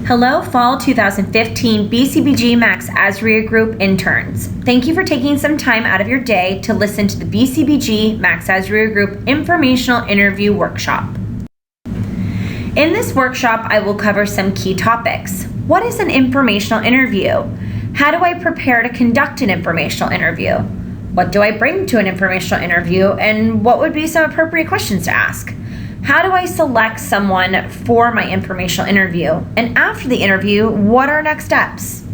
Hello, Fall 2015 Bcbg Max Azria Group interns. Thank you for taking some time out of your day to listen to the Bcbg Max Azria Group Informational Interview Workshop. In this workshop, I will cover some key topics. What is an informational interview? How do I prepare to conduct an informational interview? What do I bring to an informational interview, and what would be some appropriate questions to ask? How do I select someone for my informational interview? And after the interview, what are next steps?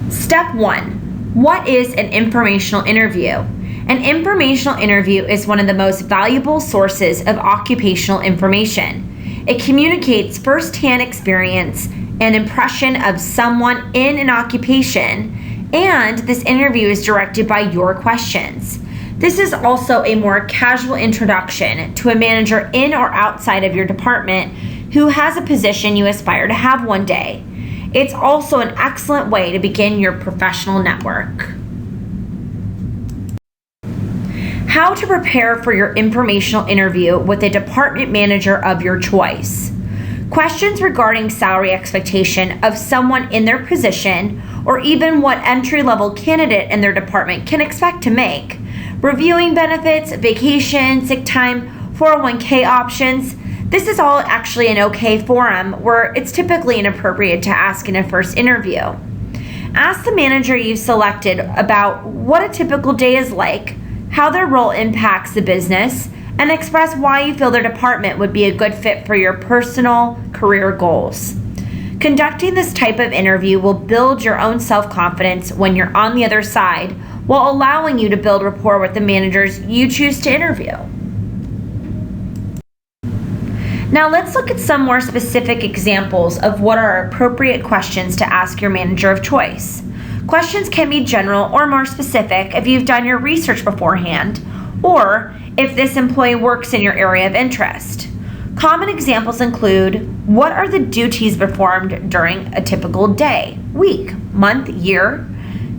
Step 1. What is an informational interview? An informational interview is one of the most valuable sources of occupational information. It communicates firsthand experience and impression of someone in an occupation, and this interview is directed by your questions. This is also a more casual introduction to a manager in or outside of your department who has a position you aspire to have one day. It's also an excellent way to begin your professional network. How to prepare for your informational interview with a department manager of your choice. Questions regarding salary expectation of someone in their position, or even what entry-level candidate in their department can expect to make. Reviewing benefits, vacation, sick time, 401k options. This is all actually an okay forum where it's typically inappropriate to ask in a first interview. Ask the manager you've selected about what a typical day is like, how their role impacts the business, and express why you feel their department would be a good fit for your personal career goals. Conducting this type of interview will build your own self-confidence when you're on the other side, while allowing you to build rapport with the managers you choose to interview. Now let's look at some more specific examples of what are appropriate questions to ask your manager of choice. Questions can be general or more specific if you've done your research beforehand, or if this employee works in your area of interest. Common examples include, what are the duties performed during a typical day, week, month, year?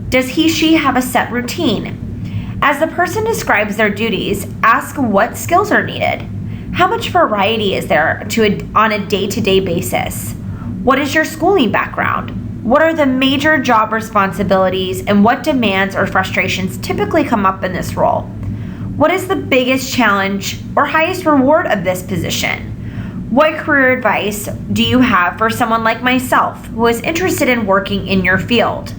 Does he/she have a set routine? As the person describes their duties, ask what skills are needed. How much variety is there on a day-to-day basis? What is your schooling background? What are the major job responsibilities, and what demands or frustrations typically come up in this role? What is the biggest challenge or highest reward of this position? What career advice do you have for someone like myself who is interested in working in your field?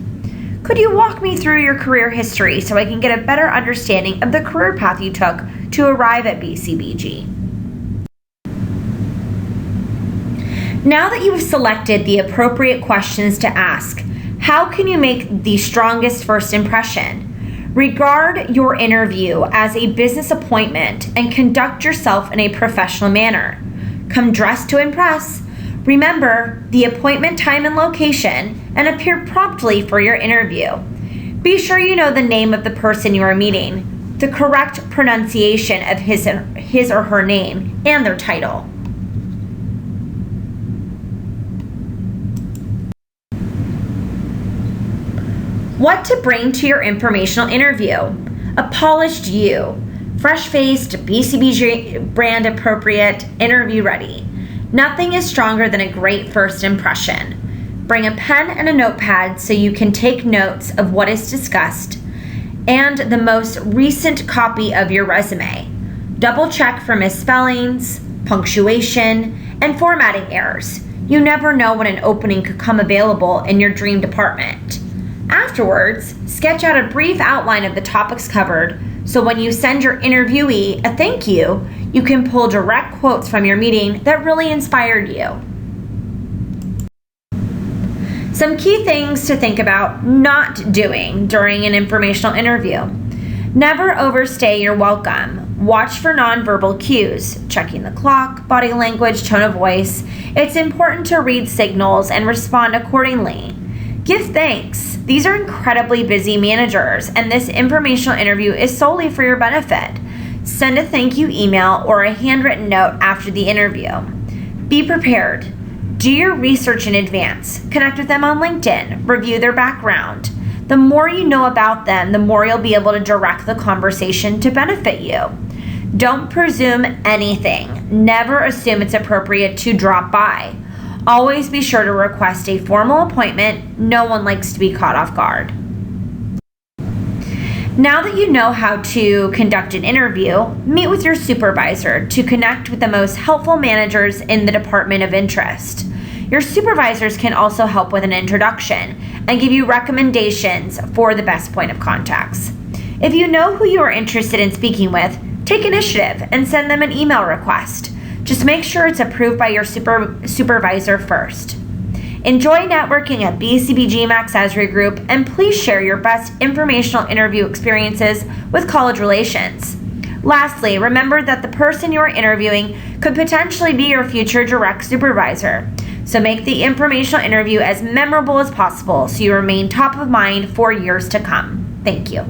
Could you walk me through your career history so I can get a better understanding of the career path you took to arrive at Bcbg? Now that you have selected the appropriate questions to ask, how can you make the strongest first impression? Regard your interview as a business appointment and conduct yourself in a professional manner. Come dressed to impress. Remember the appointment time and location, and appear promptly for your interview. Be sure you know the name of the person you are meeting, the correct pronunciation of his or her name, and their title. What to bring to your informational interview. A polished you, fresh-faced, Bcbg brand appropriate, interview ready. Nothing is stronger than a great first impression. Bring a pen and a notepad so you can take notes of what is discussed, and the most recent copy of your resume. Double check for misspellings, punctuation, and formatting errors. You never know when an opening could come available in your dream department. Afterwards, sketch out a brief outline of the topics covered, so when you send your interviewee a thank you, you can pull direct quotes from your meeting that really inspired you. Some key things to think about not doing during an informational interview. Never overstay your welcome. Watch for nonverbal cues, checking the clock, body language, tone of voice. It's important to read signals and respond accordingly. Give thanks. These are incredibly busy managers, and this informational interview is solely for your benefit. Send a thank you email or a handwritten note after the interview. Be prepared. Do your research in advance. Connect with them on LinkedIn. Review their background. The more you know about them, the more you'll be able to direct the conversation to benefit you. Don't presume anything. Never assume it's appropriate to drop by. Always be sure to request a formal appointment. No one likes to be caught off guard. Now that you know how to conduct an interview, meet with your supervisor to connect with the most helpful managers in the department of interest. Your supervisors can also help with an introduction and give you recommendations for the best point of contacts. If you know who you are interested in speaking with, take initiative and send them an email request. Just make sure it's approved by your supervisor first. Enjoy networking at Bcbg Max Azria Group, and please share your best informational interview experiences with College Relations. Lastly, remember that the person you are interviewing could potentially be your future direct supervisor. So make the informational interview as memorable as possible so you remain top of mind for years to come. Thank you.